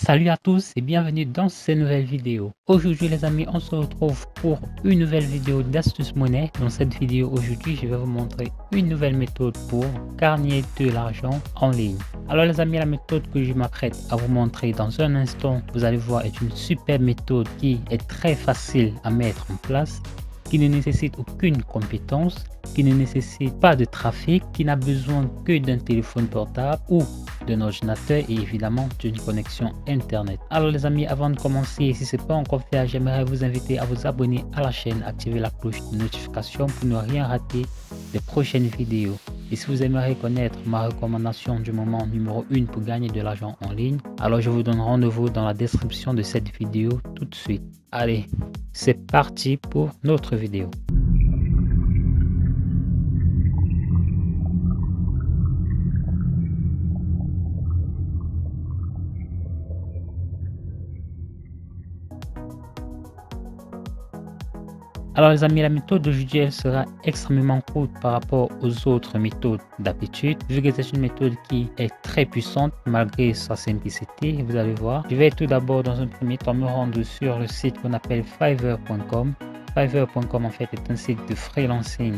Salut à tous et bienvenue dans cette nouvelle vidéo. Aujourd'hui les amis, on se retrouve pour une nouvelle vidéo d'astuce monnaie. Dans cette vidéo aujourd'hui, je vais vous montrer une nouvelle méthode pour gagner de l'argent en ligne. Alors les amis, la méthode que je m'apprête à vous montrer dans un instant, vous allez voir, est une super méthode qui est très facile à mettre en place, qui ne nécessite aucune compétence, qui ne nécessite pas de trafic, qui n'a besoin que d'un téléphone portable ou d'un ordinateur et évidemment d'une connexion internet. Alors les amis, avant de commencer, si ce n'est pas encore fait, j'aimerais vous inviter à vous abonner à la chaîne, activer la cloche de notification pour ne rien rater des prochaines vidéos. Et si vous aimeriez connaître ma recommandation du moment numéro 1 pour gagner de l'argent en ligne, alors je vous donne rendez-vous dans la description de cette vidéo tout de suite. Allez, c'est parti pour notre vidéo. Alors les amis, la méthode d'aujourd'hui elle sera extrêmement courte par rapport aux autres méthodes d'habitude, vu que c'est une méthode qui est très puissante malgré sa simplicité. Vous allez voir, je vais tout d'abord dans un premier temps me rendre sur le site qu'on appelle Fiverr.com. Fiverr.com en fait est un site de freelancing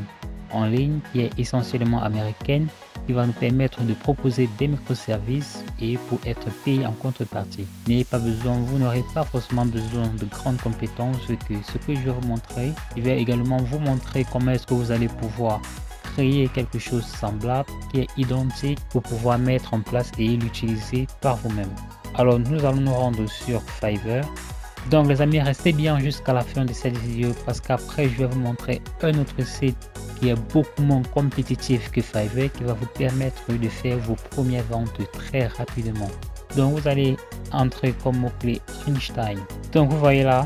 en ligne qui est essentiellement américaine, qui va nous permettre de proposer des microservices et pour être payé en contrepartie. N'ayez pas besoin, vous n'aurez pas forcément besoin de grandes compétences. Ce que je vais vous montrer, je vais également vous montrer comment est-ce que vous allez pouvoir créer quelque chose semblable qui est identique pour pouvoir mettre en place et l'utiliser par vous-même. Alors nous allons nous rendre sur Fiverr. Donc les amis, restez bien jusqu'à la fin de cette vidéo parce qu'après je vais vous montrer un autre site qui est beaucoup moins compétitif que Fiverr, qui va vous permettre de faire vos premières ventes très rapidement. Donc vous allez entrer comme mot-clé Einstein. Donc vous voyez là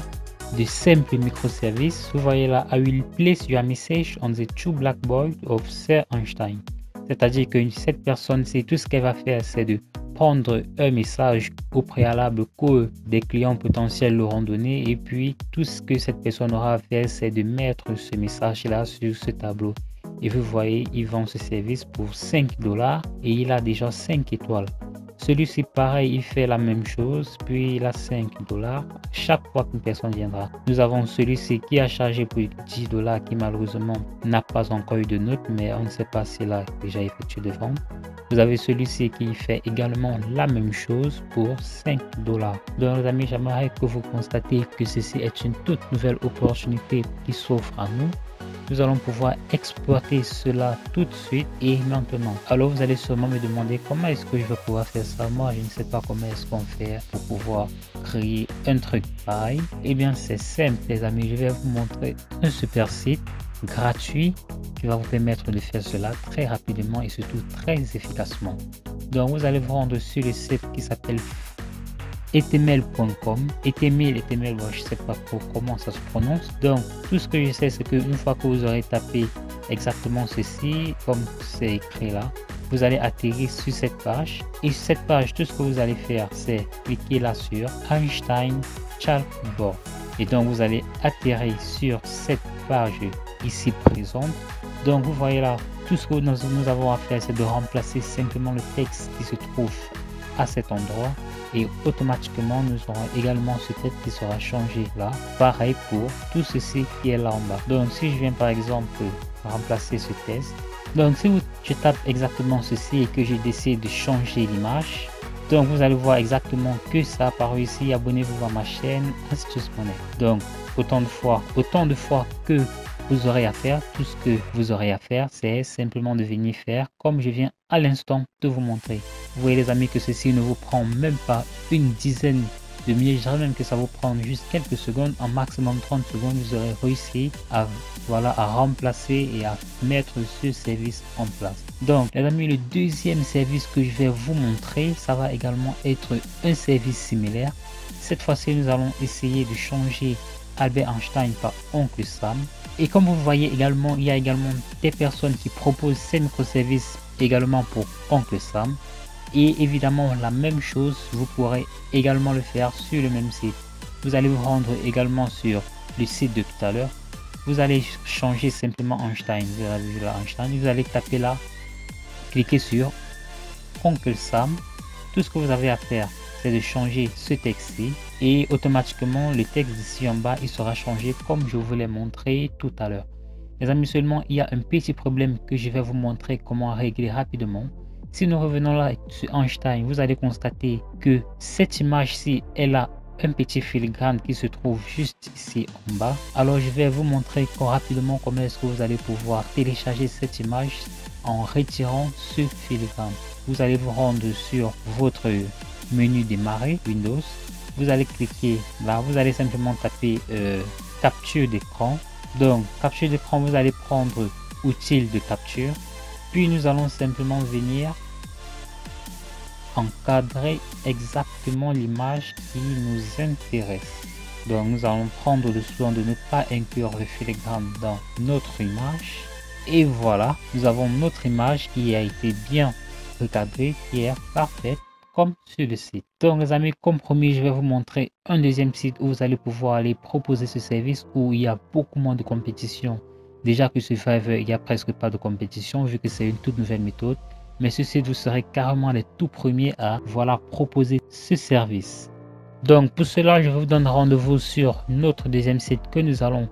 de simples microservices. Vous voyez là, I will place your message on the two blackboard of Sir Einstein. C'est-à-dire que cette personne, c'est tout ce qu'elle va faire, c'est de prendre un message au préalable que des clients potentiels l'auront donné, et puis tout ce que cette personne aura à faire, c'est de mettre ce message là sur ce tableau. Et vous voyez, il vend ce service pour 5 $ et il a déjà 5 étoiles. Celui-ci pareil, il fait la même chose, puis il a 5 $ chaque fois qu'une personne viendra. Nous avons celui-ci qui a chargé pour 10 $ qui malheureusement n'a pas encore eu de note, mais on ne sait pas s'il a déjà effectué de vente. Vous avez celui-ci qui fait également la même chose pour 5 $. Donc les amis, j'aimerais que vous constatez que ceci est une toute nouvelle opportunité qui s'offre à nous. Nous allons pouvoir exploiter cela tout de suite et maintenant. Alors vous allez sûrement me demander comment est-ce que je vais pouvoir faire ça. Moi je ne sais pas comment est-ce qu'on fait pour pouvoir créer un truc pareil. Eh bien c'est simple les amis, je vais vous montrer un super site gratuit qui va vous permettre de faire cela très rapidement et surtout très efficacement. Donc vous allez vous rendre sur le site qui s'appelle Etemel.com. Etemel, bon, je sais pas comment ça se prononce. Donc tout ce que je sais, c'est qu'une fois que vous aurez tapé exactement ceci, comme c'est écrit là, vous allez atterrir sur cette page. Et sur cette page, tout ce que vous allez faire, c'est cliquer là sur Einstein Chalkboard. Et donc vous allez atterrir sur cette page ici présente. Donc vous voyez là, tout ce que nous avons à faire, c'est de remplacer simplement le texte qui se trouve à cet endroit et automatiquement nous aurons également ce texte qui sera changé là. Pareil pour tout ceci qui est là en bas. Donc si je viens par exemple remplacer ce texte, donc si je tape exactement ceci et que je décide de changer l'image, donc vous allez voir exactement que ça apparaît ici. Abonnez-vous à ma chaîne Astuce Monnaie. Donc autant de fois que vous aurez à faire, tout ce que vous aurez à faire, c'est simplement de venir faire comme je viens à l'instant de vous montrer. Vous voyez les amis que ceci ne vous prend même pas une dizaine de minutes, je dirais même que ça vous prend juste quelques secondes, en maximum 30 secondes, vous aurez réussi à remplacer et à mettre ce service en place. Donc les amis, le deuxième service que je vais vous montrer, ça va également être un service similaire. Cette fois-ci, nous allons essayer de changer Albert Einstein par Oncle Sam. Et comme vous voyez également, il y a également des personnes qui proposent ces microservices également pour Oncle Sam. Et évidemment, la même chose, vous pourrez également le faire sur le même site. Vous allez vous rendre également sur le site de tout à l'heure. Vous allez changer simplement Einstein. Vous avez vu là Einstein. Vous allez taper là, cliquer sur Oncle Sam. Tout ce que vous avez à faire, c'est de changer ce texte-ci et automatiquement le texte ici en bas il sera changé comme je vous l'ai montré tout à l'heure. Les amis, seulement il y a un petit problème que je vais vous montrer comment régler rapidement. Si nous revenons là sur Einstein, vous allez constater que cette image-ci, elle a un petit filigrane qui se trouve juste ici en bas. Alors je vais vous montrer rapidement comment est-ce que vous allez pouvoir télécharger cette image en retirant ce filigrane. Vous allez vous rendre sur votre menu démarrer Windows. Vous allez cliquer là, vous allez simplement taper capture d'écran. Donc capture d'écran, vous allez prendre outil de capture, puis nous allons simplement venir encadrer exactement l'image qui nous intéresse. Donc nous allons prendre le soin de ne pas inclure le filigrane dans notre image et voilà, nous avons notre image qui a été bien recadrée, qui est parfaite comme sur le site. Donc les amis, comme promis, je vais vous montrer un deuxième site où vous allez pouvoir aller proposer ce service où il y a beaucoup moins de compétition. Déjà que sur Fiverr, il n'y a presque pas de compétition vu que c'est une toute nouvelle méthode. Mais ce site, vous serez carrément les tout premiers à proposer ce service. Donc pour cela, je vous donne rendez-vous sur notre deuxième site que nous allons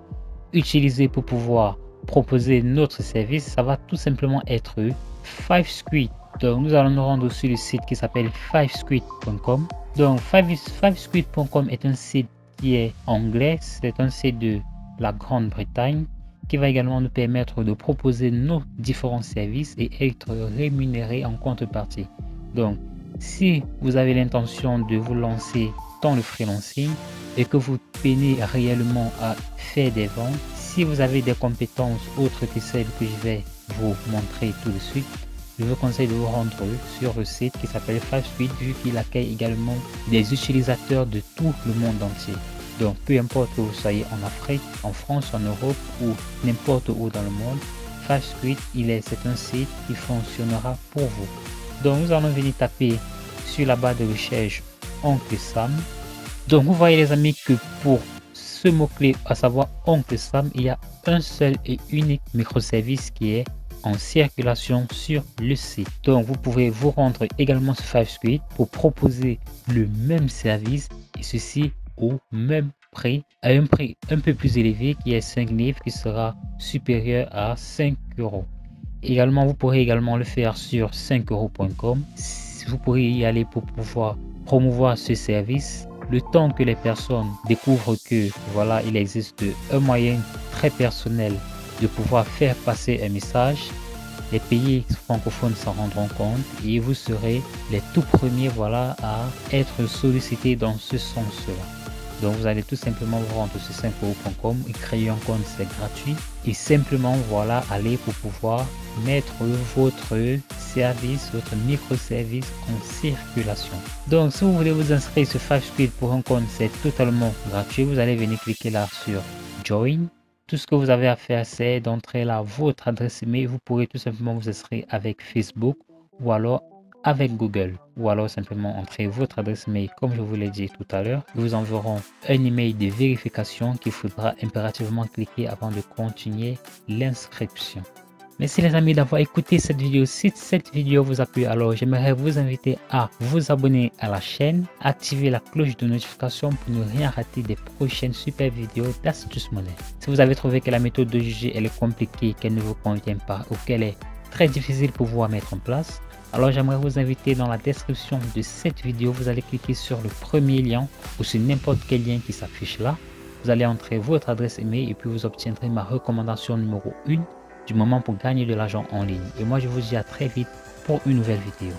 utiliser pour pouvoir proposer notre service. Ça va tout simplement être FiveSquid. Donc nous allons nous rendre sur le site qui s'appelle fivesquid.com. Donc fivesquid.com est un site qui est anglais, c'est un site de la Grande-Bretagne qui va également nous permettre de proposer nos différents services et être rémunérés en contrepartie. Donc si vous avez l'intention de vous lancer dans le freelancing et que vous peinez réellement à faire des ventes, si vous avez des compétences autres que celles que je vais vous montrer tout de suite, je vous conseille de vous rendre sur le site qui s'appelle FiveSquid vu qu'il accueille également des utilisateurs de tout le monde entier. Donc peu importe que vous soyez en Afrique, en France, en Europe ou n'importe où dans le monde, FiveSquid, c'est un site qui fonctionnera pour vous. Donc nous allons venir taper sur la barre de recherche Oncle Sam. Donc vous voyez les amis que pour ce mot-clé, à savoir Oncle Sam, il y a un seul et unique microservice qui est en circulation sur le site. Donc vous pouvez vous rendre également sur FiveSquid pour proposer le même service et ceci au même prix, à un prix un peu plus élevé qui est 5 livres qui sera supérieur à 5 euros. Également, vous pourrez également le faire sur 5euros.com. Vous pourrez y aller pour pouvoir promouvoir ce service. Le temps que les personnes découvrent que voilà, il existe un moyen très personnel de pouvoir faire passer un message, les pays francophones s'en rendront compte et vous serez les tout premiers voilà, à être sollicités dans ce sens-là. Donc vous allez tout simplement vous rendre sur 5euros.com et créer un compte, c'est gratuit. Et simplement voilà, aller pour pouvoir mettre votre service, votre microservice en circulation. Donc si vous voulez vous inscrire sur FiveSquid pour un compte, c'est totalement gratuit. Vous allez venir cliquer là sur Join. Tout ce que vous avez à faire, c'est d'entrer là votre adresse email. Vous pourrez tout simplement vous inscrire avec Facebook ou alors avec Google, ou alors simplement entrer votre adresse mail comme je vous l'ai dit tout à l'heure. Ils vous enverront un email de vérification qu'il faudra impérativement cliquer avant de continuer l'inscription. Merci les amis d'avoir écouté cette vidéo. Si cette vidéo vous a plu, alors j'aimerais vous inviter à vous abonner à la chaîne, activer la cloche de notification pour ne rien rater des prochaines super vidéos d'Astuce Monnaie. Si vous avez trouvé que la méthode de juger elle est compliquée, qu'elle ne vous convient pas ou qu'elle est très difficile pour vous à mettre en place, alors j'aimerais vous inviter dans la description de cette vidéo, vous allez cliquer sur le premier lien ou sur n'importe quel lien qui s'affiche là. Vous allez entrer votre adresse email et puis vous obtiendrez ma recommandation numéro 1 du moment pour gagner de l'argent en ligne. Et moi je vous dis à très vite pour une nouvelle vidéo.